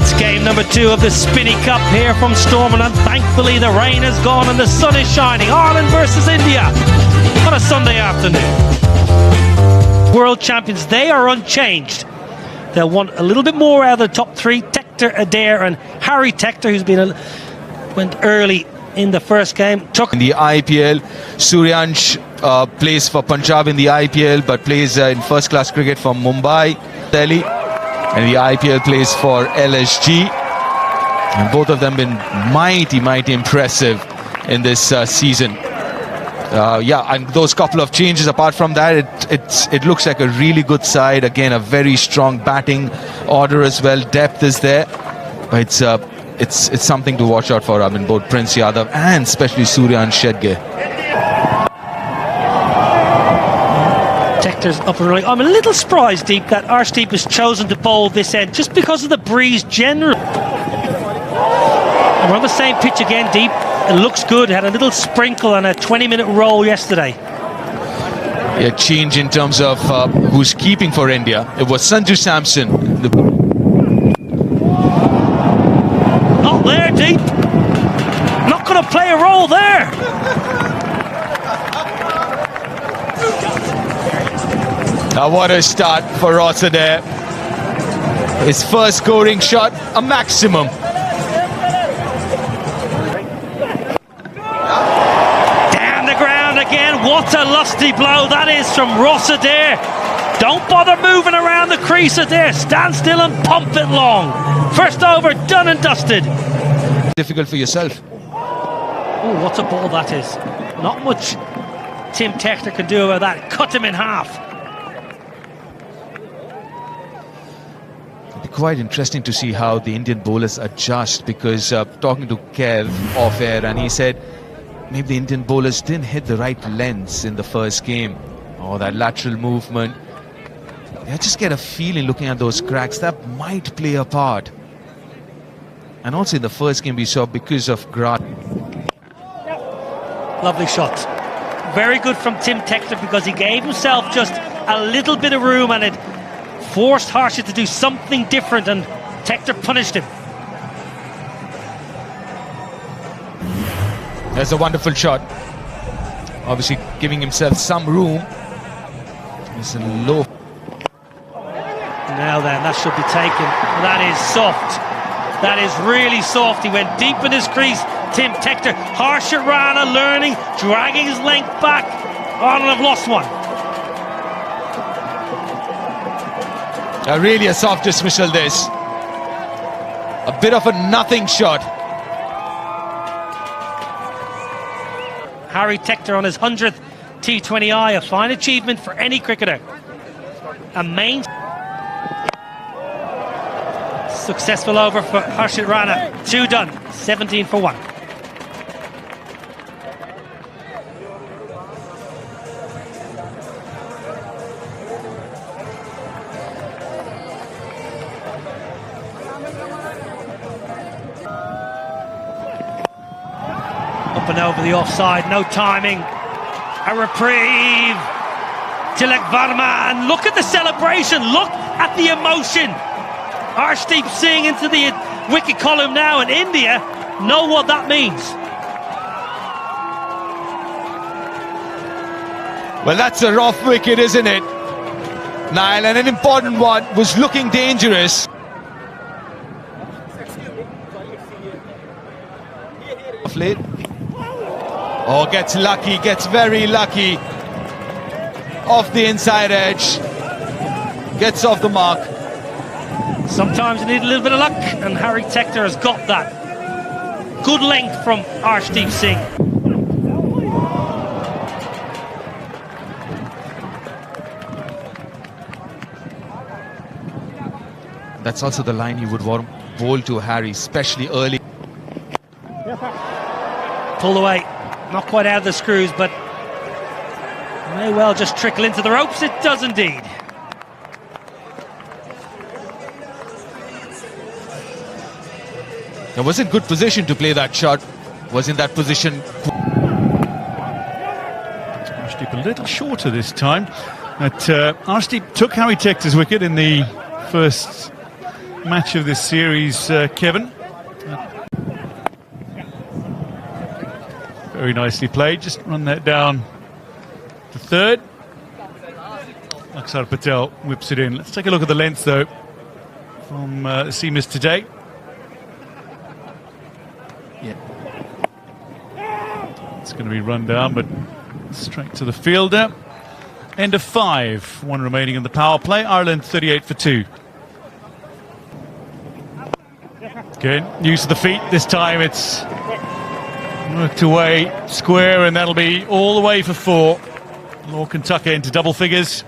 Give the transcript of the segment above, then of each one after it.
It's game number 2 of the Spinny Cup here from Stormont, and thankfully the rain is gone and the sun is shining. Ireland versus India on a Sunday afternoon. World champions, they are unchanged. They'll want a little bit more out of the top 3. Tector Adair and Harry Tector, who's been went early in the first game. In the IPL, Suryansh plays for Punjab in the IPL, but plays in first-class cricket for Mumbai, Delhi, and the IPL plays for LSG. And both of them been mighty impressive in this season. Yeah, and those couple of changes, apart from that, it looks like a really good side. Again, a very strong batting order as well. Depth is there, but it's something to watch out for. I mean, both Prince Yadav and especially Suryansh Shedge. Tector's up and running. I'm a little surprised, Deep, that Arshdeep has chosen to bowl this end just because of the breeze generally. And we're on the same pitch again, Deep. It looks good. Had a little sprinkle and a 20-minute roll yesterday. Yeah, change in terms of who's keeping for India. It was Sanju Samson. Not there, Deep. Not going to play a role there. Now what a start for Rosa there. His first scoring shot, a maximum. Down the ground again. What a lusty blow that is from Ross Adair. Don't bother moving around the crease, Adair. Stand still and pump it long. First over, done and dusted. Difficult for yourself. Oh, what a ball that is. Not much Tim Tector can do about that. Cut him in half. Quite interesting to see how the Indian bowlers adjust, because talking to Kev off air, and he said maybe the Indian bowlers didn't hit the right lengths in the first game, or that lateral movement. I just get a feeling looking at those cracks that might play a part. And also in the first game we saw, because of Grant. Lovely shot. Very good from Tim Tector, because he gave himself just a little bit of room and it forced Harshit to do something different, and Tector punished him. That's a wonderful shot. Obviously giving himself some room. It's a low. Now then, that should be taken. That is soft. That is really soft. He went deep in his crease. Tim Tector, Harshit Rana learning, dragging his length back. Ireland have lost one. Really a soft dismissal this. A bit of a nothing shot. Harry Tector on his 100th T20 Ire, a fine achievement for any cricketer. A main successful over for Harshit Rana. 2 done, 17 for 1. Up and over the offside, no timing. A reprieve. Tilak Varma, and look at the celebration, look at the emotion. Arshdeep Singh into the wicket column now, and India know what that means. Well, that's a rough wicket, isn't it, Niall? And an important one, was looking dangerous. Off late. Oh, gets lucky, gets very lucky. Off the inside edge. Gets off the mark. Sometimes you need a little bit of luck, and Harry Tector has got that. Good length from Arshdeep Singh. That's also the line you would want to bowl to Harry, especially early. Pulled away. Not quite out of the screws, but may well just trickle into the ropes. It does indeed. It was in good position to play that shot. Was in that position. Arshdeep a little shorter this time. But Arshdeep took Harry Tector's wicket in the first match of this series, Kevin. Very nicely played. Just run that down to third. Aksar Patel whips it in. Let's take a look at the length, though, from the seamers today. Yeah. It's going to be run down, but straight to the fielder. End of 5. 1 remaining in the power play. Ireland 38 for 2. Again, use of the feet. This time it's worked away square, and that'll be all the way for 4. Lorcan Tucker into double figures.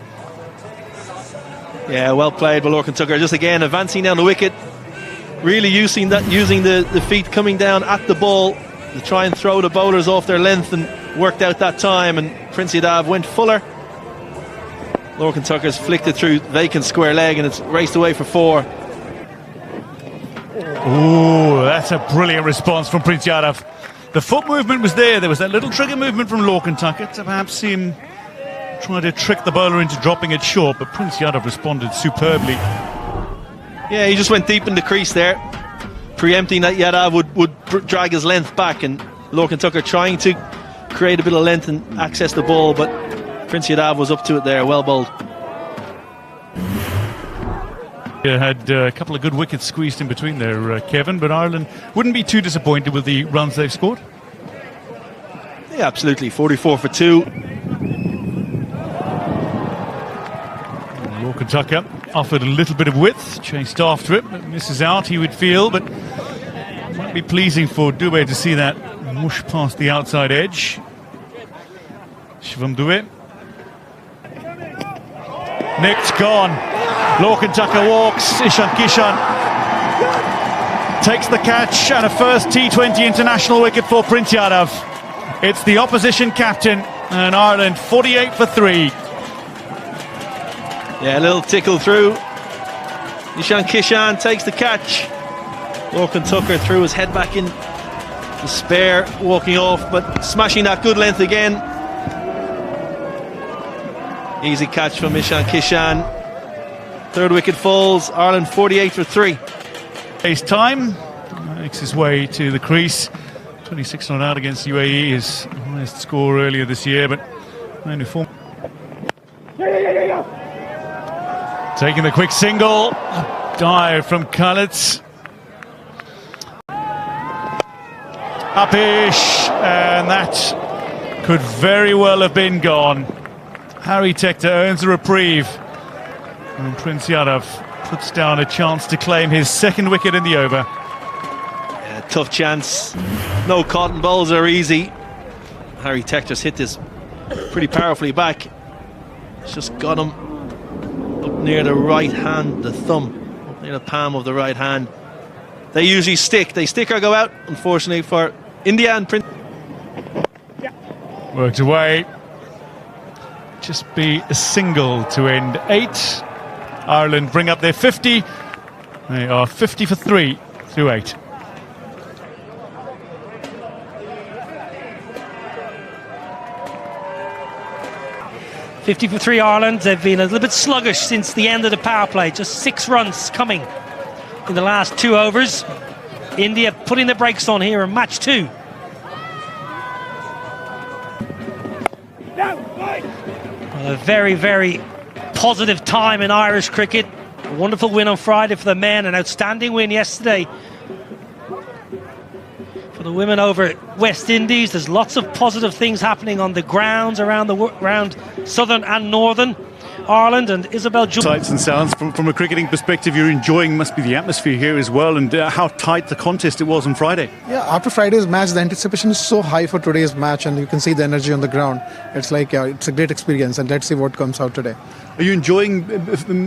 Yeah, well played by Lorcan Tucker. Just again advancing down the wicket, really using the feet coming down at the ball to try and throw the bowlers off their length, and worked out that time. And Prince Yadav went fuller. Lorcan Tucker's flicked it through vacant square leg, and it's raced away for 4. Ooh, that's a brilliant response from Prince Yadav. The foot movement was there. There was that little trigger movement from Lorcan Tucker to perhaps see him try to trick the bowler into dropping it short, but Prince Yadav responded superbly. Yeah, he just went deep in the crease there, preempting that Yadav would drag his length back, and Lorcan Tucker trying to create a bit of length and access the ball, but Prince Yadav was up to it there. Well bowled. Had a couple of good wickets squeezed in between there, Kevin, but Ireland wouldn't be too disappointed with the runs they've scored. Yeah, absolutely. 44 for 2. Lorcan Tucker offered a little bit of width, chased after it, but misses out, he would feel, but it might be pleasing for Dubé to see that mush past the outside edge. Shivam Dubé. Nicked, gone. Lorcan Tucker walks. Ishan Kishan takes the catch, and a first T20 international wicket for Prince Yadav. It's the opposition captain, and Ireland 48 for 3. Yeah, a little tickle through. Ishan Kishan takes the catch. Lorcan Tucker threw his head back in the spare, walking off, but smashing that good length again. Easy catch from Ishan Kishan. Third wicket falls. Ireland 48 for 3. Ace time makes his way to the crease. 26 not out against UAE, his highest score earlier this year, but only 4. Taking the quick single. Dive from Khalid. Upish, and that could very well have been gone. Harry Tector earns a reprieve, and Prince Yadav puts down a chance to claim his second wicket in the over. Yeah, tough chance. No cotton balls are easy. Harry Tector's hit this pretty powerfully back. It's just got him up near the right hand, the thumb, up near the palm of the right hand. They usually stick. They stick or go out, unfortunately for India and Prince. Worked away. Just be a single to end 8. Ireland bring up their 50. They are 50 for 3 through 8. For 3 Ireland. They've been a little bit sluggish since the end of the power play. Just 6 runs coming in the last 2 overs. India putting the brakes on here in match 2. A very, very positive time in Irish cricket. A wonderful win on Friday for the men. An outstanding win yesterday for the women over West Indies. There's lots of positive things happening on the grounds around southern and northern Ireland. And Isabel Sights and sounds from a cricketing perspective, you're enjoying must be the atmosphere here as well, and how tight the contest it was on Friday. Yeah, after Friday's match, the anticipation is so high for today's match, and you can see the energy on the ground. It's like, it's a great experience, and let's see what comes out today. Are you enjoying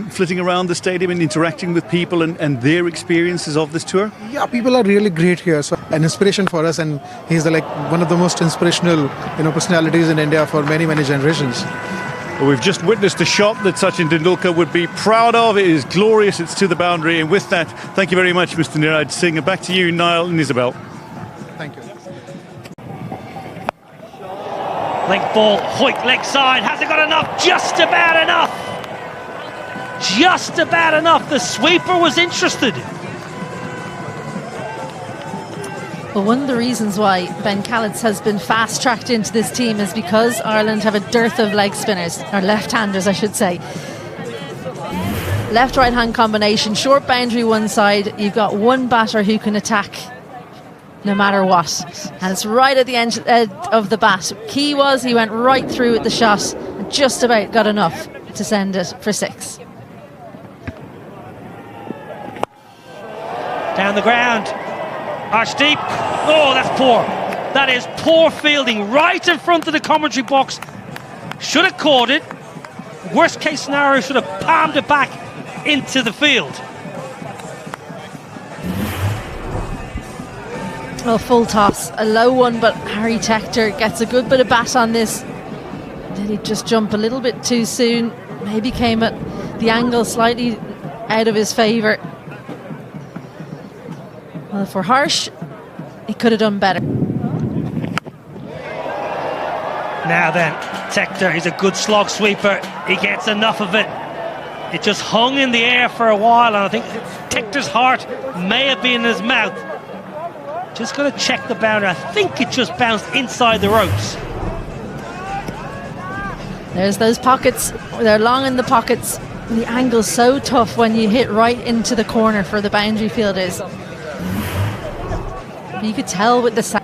flitting around the stadium and interacting with people and their experiences of this tour? Yeah, people are really great here. So an inspiration for us, and he's one of the most inspirational, personalities in India for many, many generations. Well, we've just witnessed a shot that Sachin Tendulkar would be proud of. It is glorious. It's to the boundary. And with that, thank you very much, Mr. Niraj Singh. And back to you, Niall and Isabel. Thank you. Length ball, Hoyt leg side. Has it got enough? Just about enough. just about enough. The sweeper was interested. Well, one of the reasons why Ben Khaled has been fast-tracked into this team is because Ireland have a dearth of leg spinners, or left-handers I should say. Left-right hand combination, short boundary one side, you've got one batter who can attack no matter what, and it's right at the end of the bat. Key was he went right through with the shot and just about got enough to send it for 6. Down the ground, arshdeep. Oh, that's poor. That is poor fielding right in front of the commentary box. Should have caught it. Worst case scenario, should have palmed it back into the field. Well, full toss, a low one, but Harry Tector gets a good bit of bat on this. Did he just jump a little bit too soon? Maybe came at the angle slightly out of his favour. Well, for Harsh, he could have done better. Now then, Tector, he's a good slog sweeper. He gets enough of it. It just hung in the air for a while, and I think Tector's heart may have been in his mouth. Just going to check the boundary. I think it just bounced inside the ropes. There's those pockets. They're long in the pockets. The angle's so tough when you hit right into the corner for the boundary fielders. You could tell with the sound.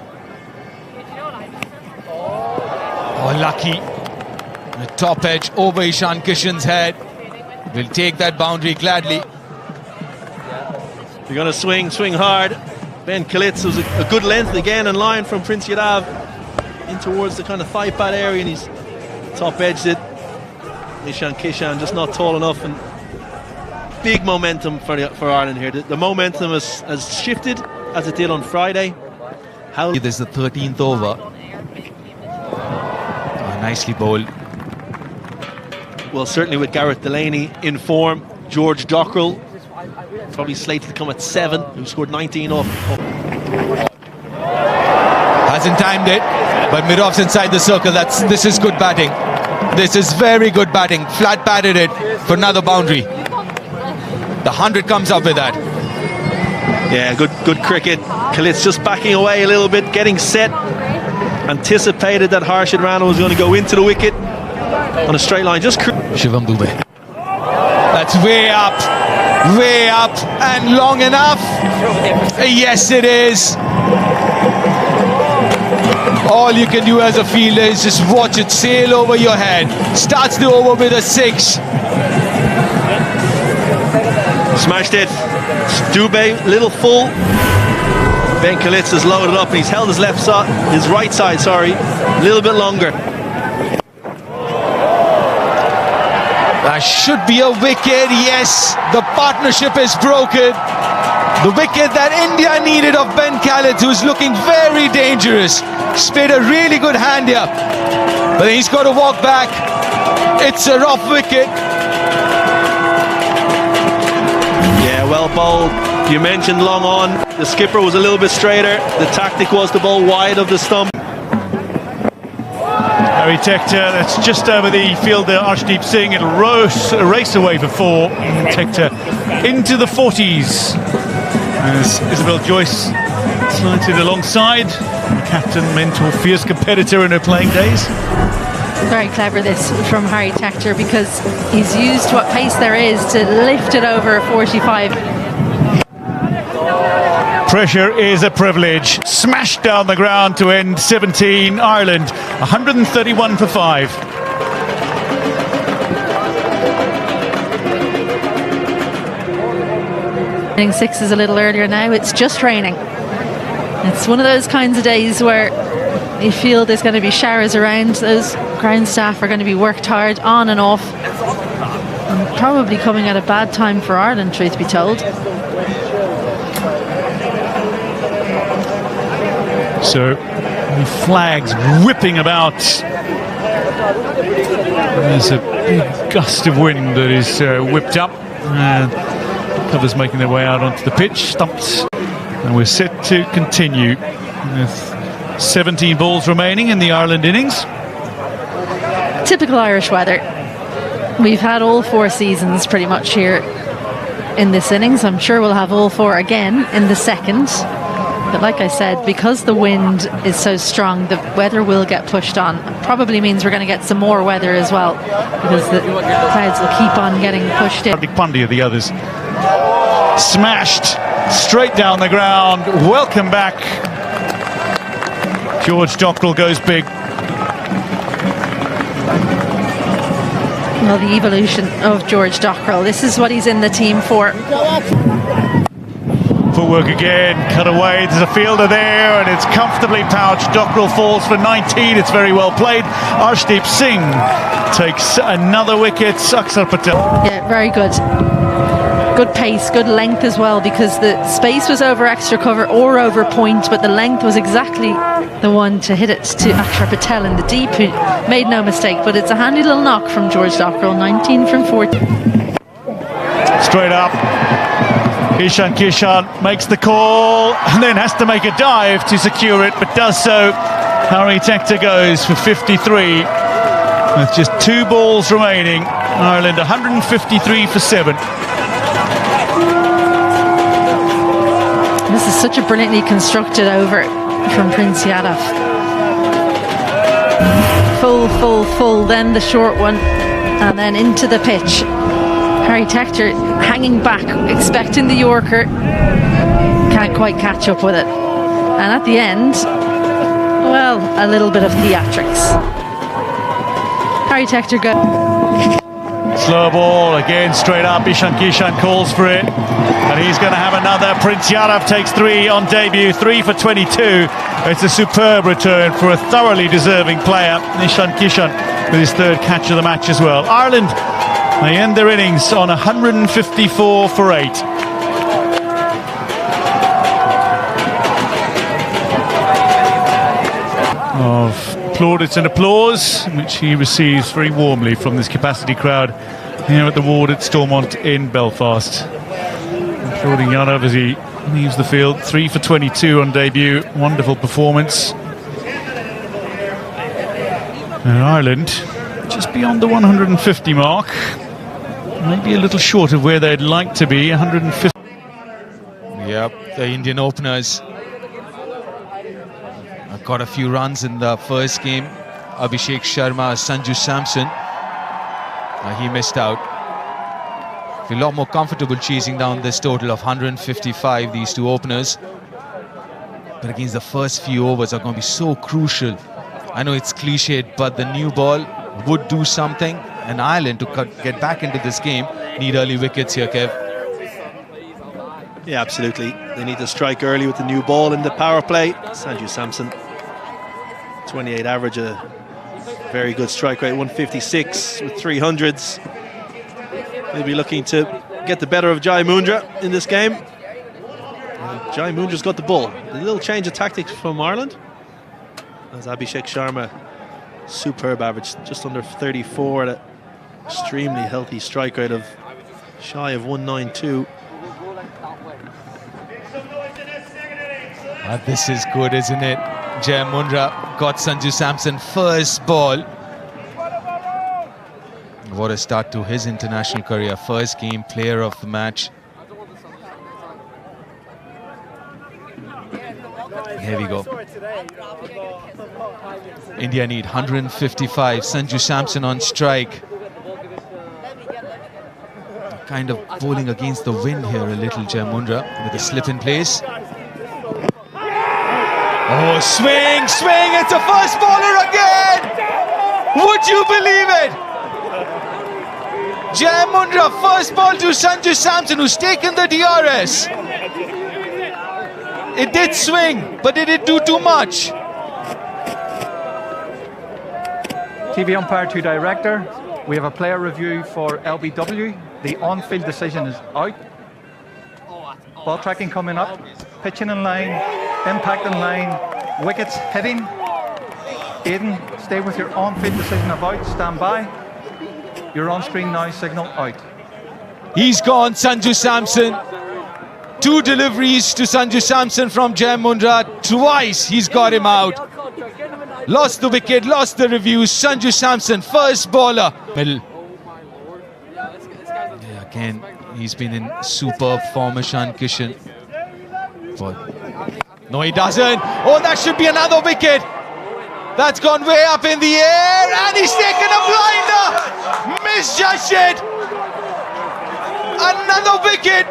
Oh, lucky. The top edge over Ishan Kishan's head. Will take that boundary gladly. You're going to swing hard. Ben Khalid was a good length again in line from Prince Yadav in towards the kind of thigh pad area, and he's top edged it. Ishan Kishan just not tall enough, and big momentum for Ireland here. The momentum has shifted as it did on Friday. This is the 13th over. Oh, nicely bowled. Well, certainly with Gareth Delaney in form, George Dockrell probably slated to come at 7, who scored 19 off. Hasn't timed it, but Mirov's inside the circle. This is good batting. This is very good batting. Flat batted it for another boundary. The 100 comes up with that. Yeah, good cricket. Khalid's just backing away a little bit, getting set. Anticipated that Harshit Rana was going to go into the wicket on a straight line. Just Shivam Dubey. That's way up, and long enough. Yes, it is. All you can do as a fielder is just watch it sail over your head. Starts the over with a 6. Smashed it. Dubey, little full. Ben Khalid has loaded up and he's held his right side, a little bit longer. That should be a wicket. Yes, the partnership is broken. The wicket that India needed of Ben Khalid, who's looking very dangerous. He's played a really good hand here, but then he's got to walk back. It's a rough wicket. Yeah, well bowled. You mentioned long on. The skipper was a little bit straighter. The tactic was to bowl wide of the stump. Harry Tector, that's just over the fielder Arshdeep Singh. It'll race away for 4. Tector into the 40s. As Isabel Joyce slides alongside. Captain, mentor, fierce competitor in her playing days. Very clever this from Harry Tector, because he's used what pace there is to lift it over 45. Pressure is a privilege. Smashed down the ground to end 17. Ireland 131 for 5. Hitting 6 is a little earlier now. It's just raining. It's one of those kinds of days where you feel there's going to be showers around. Those ground staff are going to be worked hard on and off, and probably coming at a bad time for Ireland, truth be told. So the flags whipping about. There's a big gust of wind that is whipped up. Covers making their way out onto the pitch, stumped, and we're set to continue with 17 balls remaining in the Ireland innings. Typical Irish weather. We've had all 4 seasons pretty much here in this innings. I'm sure we'll have all 4 again in the second. But like I said, because the wind is so strong, the weather will get pushed on. Probably means we're going to get some more weather as well, because the clouds will keep on getting pushed in. Hardik Pandya, the others. Smashed straight down the ground. Welcome back. George Dockrell goes big. Well, the evolution of George Dockrell. This is what he's in the team for. Footwork again, cut away, there's a fielder there, and it's comfortably pouched. Dockrell falls for 19, it's very well played. Arshdeep Singh takes another wicket. Akshar Patel. Yeah, very good. Good pace, good length as well, because the space was over extra cover or over point, but the length was exactly the one to hit it to Akshar Patel in the deep, who made no mistake. But it's a handy little knock from George Dockrell, 19 from 40. Straight up. Kishan makes the call and then has to make a dive to secure it, but does so. Harry Tector goes for 53 with just 2 balls remaining. Ireland 153 for 7. This is such a brilliantly constructed over from Prince Yadav. Full, then the short one, and then into the pitch. Harry Tector hanging back, expecting the Yorker, can't quite catch up with it. And at the end, well, a little bit of theatrics. Harry Tector goes. Slow ball, again straight up. Kishan calls for it, and he's going to have another. Prince Yadav takes 3 on debut, 3 for 22. It's a superb return for a thoroughly deserving player. Kishan with his 3rd catch of the match as well. Ireland, they end their innings on 154 for 8. Of plaudits and applause, which he receives very warmly from this capacity crowd here at the ward at Stormont in Belfast. Applauding Yadav as he leaves the field. 3 for 22 on debut. Wonderful performance. And Ireland just beyond the 150 mark. Maybe a little short of where they'd like to be, 150. Yep, the Indian openers got a few runs in the first game. Abhishek Sharma, Sanju Samson. He missed out. A lot more comfortable chasing down this total of 155, these 2 openers. But against the first few overs are going to be so crucial. I know it's cliched, but the new ball would do something. And Ireland, to get back into this game, need early wickets here, Kev. Yeah, absolutely. They need to strike early with the new ball in the power play. Sanju Samson, 28 average, a very good strike rate, 156 with 300s. They'll be looking to get the better of Jai Mundra in this game. And Jai Mundra's got the ball. A little change of tactics from Ireland, as Abhishek Sharma, superb average, just under 34 at an extremely healthy strike rate of shy of 192. This is good, isn't it? Jai Mundra got Sanju Samson first ball. What a start to his international career. First game player of the match. Here we go. India need 155. Sanju Samson on strike. Kind of bowling against the wind here a little, Jai Mundra, with a slip in place. Oh, swing, it's a first bowler again! Would you believe it? Jai Mundra, first ball to Sanju Samson, who's taken the DRS. It did swing, but did it do too much? TV umpire to director. We have a player review for LBW. The on-field decision is out. Ball tracking coming up. Pitching in line. Impact in line. Wickets hitting. Aidan, stay with your on-field decision of out. Stand by. Your on-screen now signal out. He's gone, Sanju Samson. 2 deliveries to Sanju Samson from Jai Mundra. Twice he's got him out. Lost the wicket, lost the review. Sanju Samson, first bowler. Middle. Again, he's been in superb form, Ishan Kishan. But no, he doesn't. Oh, that should be another wicket. That's gone way up in the air, and he's taken a blinder. Misjudged it. Another wicket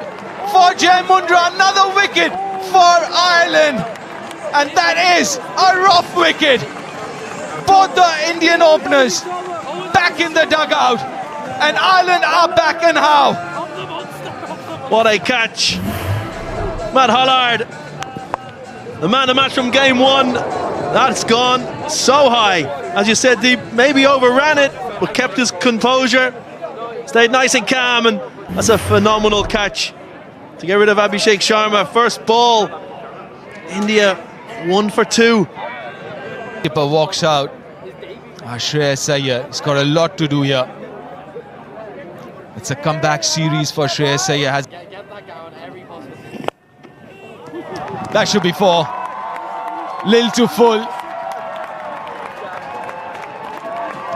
for Jai Mundra, another wicket for Ireland. And that is a rough wicket. Both the Indian openers back in the dugout, and Ireland are back, and how? What a catch. Matt Hollard, the man of the match from game one. That's gone so high. As you said, Deep maybe overran it, but kept his composure, stayed nice and calm, and that's a phenomenal catch to get rid of Abhishek Sharma. First ball, India 1 for 2. Keeper walks out. Shreyas Iyer, he's got a lot to do here. It's a comeback series for Shreyas Iyer. That should be 4. Lil to full.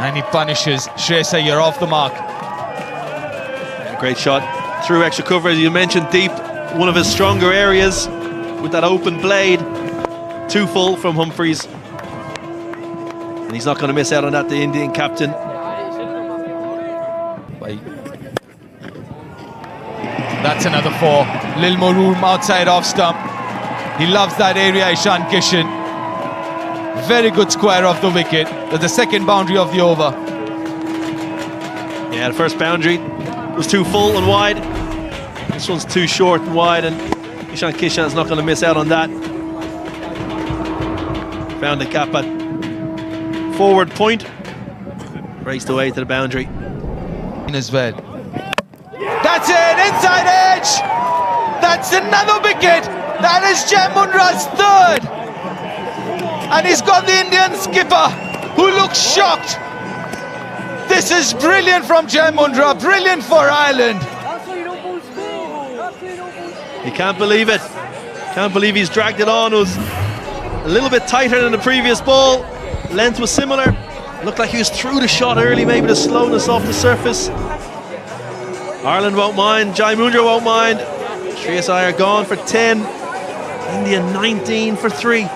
And he punishes Shreyas Iyer off the mark. Great shot through extra cover, as you mentioned, Deep. One of his stronger areas with that open blade. 2 full from Humphreys. And he's not going to miss out on that, the Indian captain. That's another 4. Lil more room outside off stump. He loves that area, Ishan Kishan. Very good square off the wicket. That's the second boundary of the over. Yeah, the first boundary was 2 full and wide. This one's 2 short and wide, and Ishan Kishan's not going to miss out on that. Found a gap at forward point. Raced away to the boundary. As well. That's it, inside edge. That's another wicket. That is Jai Mundra's 3rd. And he's got the Indian skipper, who looks shocked. This is brilliant from Jai Mundra, brilliant for Ireland. He can't believe it. Can't believe he's dragged it on. It was a little bit tighter than the previous ball. Length was similar. Looked like he was through the shot early, maybe the slowness off the surface. Ireland won't mind, Jai Mundra won't mind. Shreyas Iyer gone for 10. India 19 for 3.